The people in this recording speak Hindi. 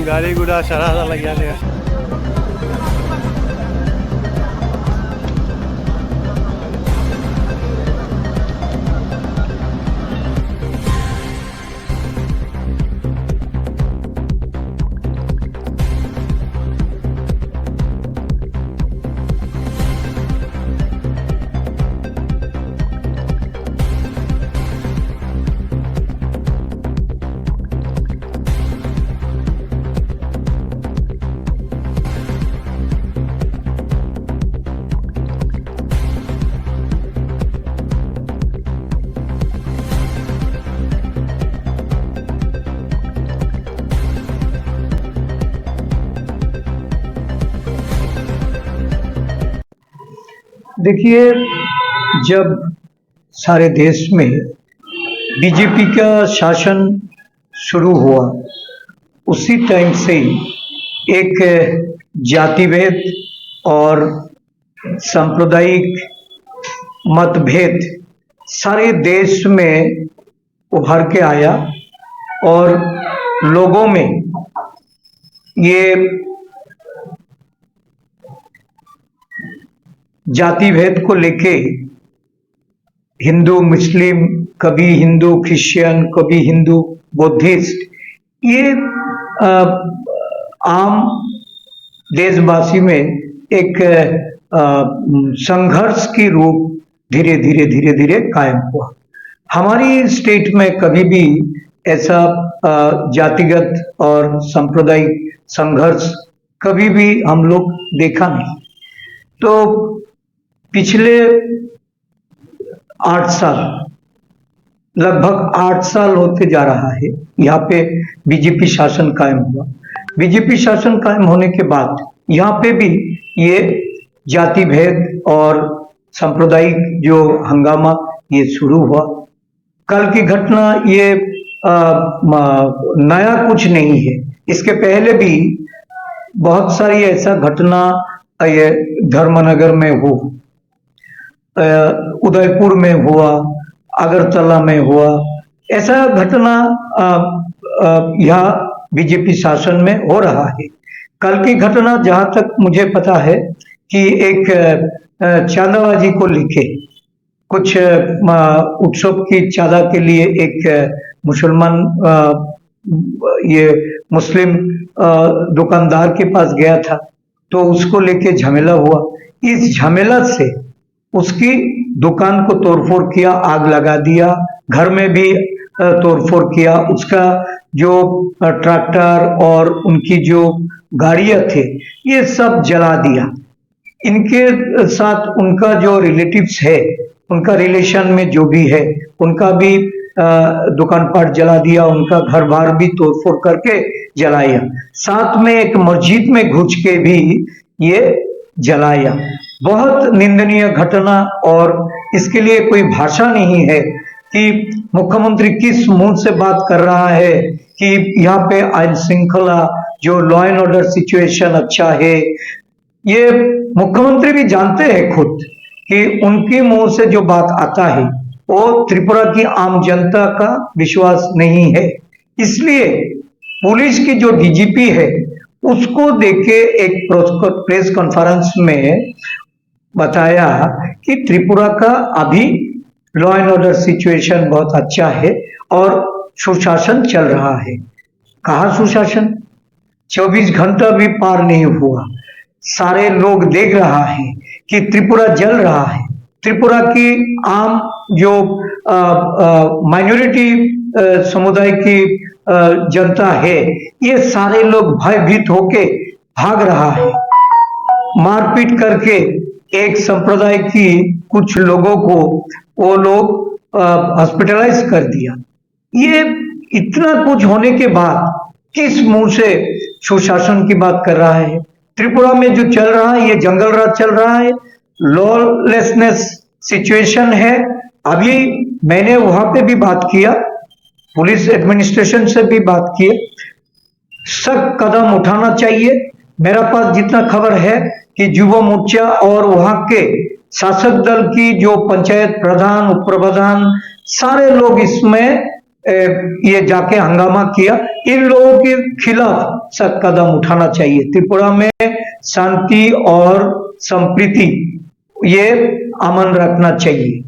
गाड़ी गुड़ा शरारा लग जाने। देखिए, जब सारे देश में बीजेपी का शासन शुरू हुआ उसी टाइम से ही एक जातिभेद और सांप्रदायिक मतभेद सारे देश में उभर के आया और लोगों में ये जाति भेद को लेके हिंदू मुस्लिम, कभी हिंदू क्रिश्चियन, कभी हिंदू बुद्धिस्ट, ये आम देशवासी में एक संघर्ष की रूप धीरे धीरे कायम हुआ। हमारी स्टेट में कभी भी ऐसा जातिगत और सांप्रदायिक संघर्ष कभी भी हम लोग देखा नहीं। तो पिछले 8 साल, लगभग 8 साल होते जा रहा है यहाँ पे बीजेपी शासन कायम हुआ। बीजेपी शासन कायम होने के बाद यहाँ पे भी ये जाति भेद और सांप्रदायिक जो हंगामा ये शुरू हुआ। कल की घटना ये नया कुछ नहीं है, इसके पहले भी बहुत सारी ऐसा घटना ये धर्मनगर में हो, उदयपुर में हुआ, अगरतला में हुआ, ऐसा घटना यहाँ बीजेपी शासन में हो रहा है। कल की घटना जहां तक मुझे पता है कि एक चांदाबाजी को लेके कुछ उत्सव की चांदा के लिए एक मुसलमान ये मुस्लिम दुकानदार के पास गया था, तो उसको लेके झमेला हुआ। इस झमेला से उसकी दुकान को तोड़फोड़ किया, आग लगा दिया, घर में भी तोड़फोड़ किया, उसका जो ट्रैक्टर और उनकी जो गाड़ियां थे ये सब जला दिया। इनके साथ उनका जो रिलेटिव्स है, उनका रिलेशन में जो भी है, उनका भी दुकानपाट जला दिया, उनका घर बार भी तोड़फोड़ करके जलाया, साथ में एक मस्जिद में घुस के भी ये जलाया। बहुत निंदनीय घटना, और इसके लिए कोई भाषा नहीं है कि मुख्यमंत्री किस मुंह से बात कर रहा है कि यहाँ पे आईन श्रृंखला, जो लॉ एंड ऑर्डर सिचुएशन अच्छा है। ये मुख्यमंत्री भी जानते हैं खुद कि उनके मुंह से जो बात आता है वो त्रिपुरा की आम जनता का विश्वास नहीं है। इसलिए पुलिस की जो डीजीपी है उसको देके एक प्रेस कॉन्फ्रेंस में बताया कि त्रिपुरा का अभी लॉ एंड ऑर्डर सिचुएशन बहुत अच्छा है और सुशासन चल रहा है। कहाँ सुशासन? 24 घंटा भी पार नहीं हुआ, सारे लोग देख रहा है कि त्रिपुरा जल रहा है। त्रिपुरा की आम जो माइनॉरिटी समुदाय की जनता है, ये सारे लोग भयभीत होके भाग रहा है। मारपीट करके एक संप्रदाय की कुछ लोगों को वो लोग हॉस्पिटलाइज कर दिया। ये इतना कुछ होने के बाद किस मुंह से सुशासन की बात कर रहा है? त्रिपुरा में जो चल रहा है ये जंगल राज चल रहा है, लॉलेसनेस सिचुएशन है। अभी मैंने वहां पे भी बात किया, पुलिस एडमिनिस्ट्रेशन से भी बात की, सख्त कदम उठाना चाहिए। मेरा पास जितना खबर है कि युवा मोर्चा और वहां के शासक दल की जो पंचायत प्रधान, उप प्रधान, सारे लोग इसमें ये जाके हंगामा किया। इन लोगों के खिलाफ सख्त कदम उठाना चाहिए। त्रिपुरा में शांति और संप्रीति ये अमन रखना चाहिए।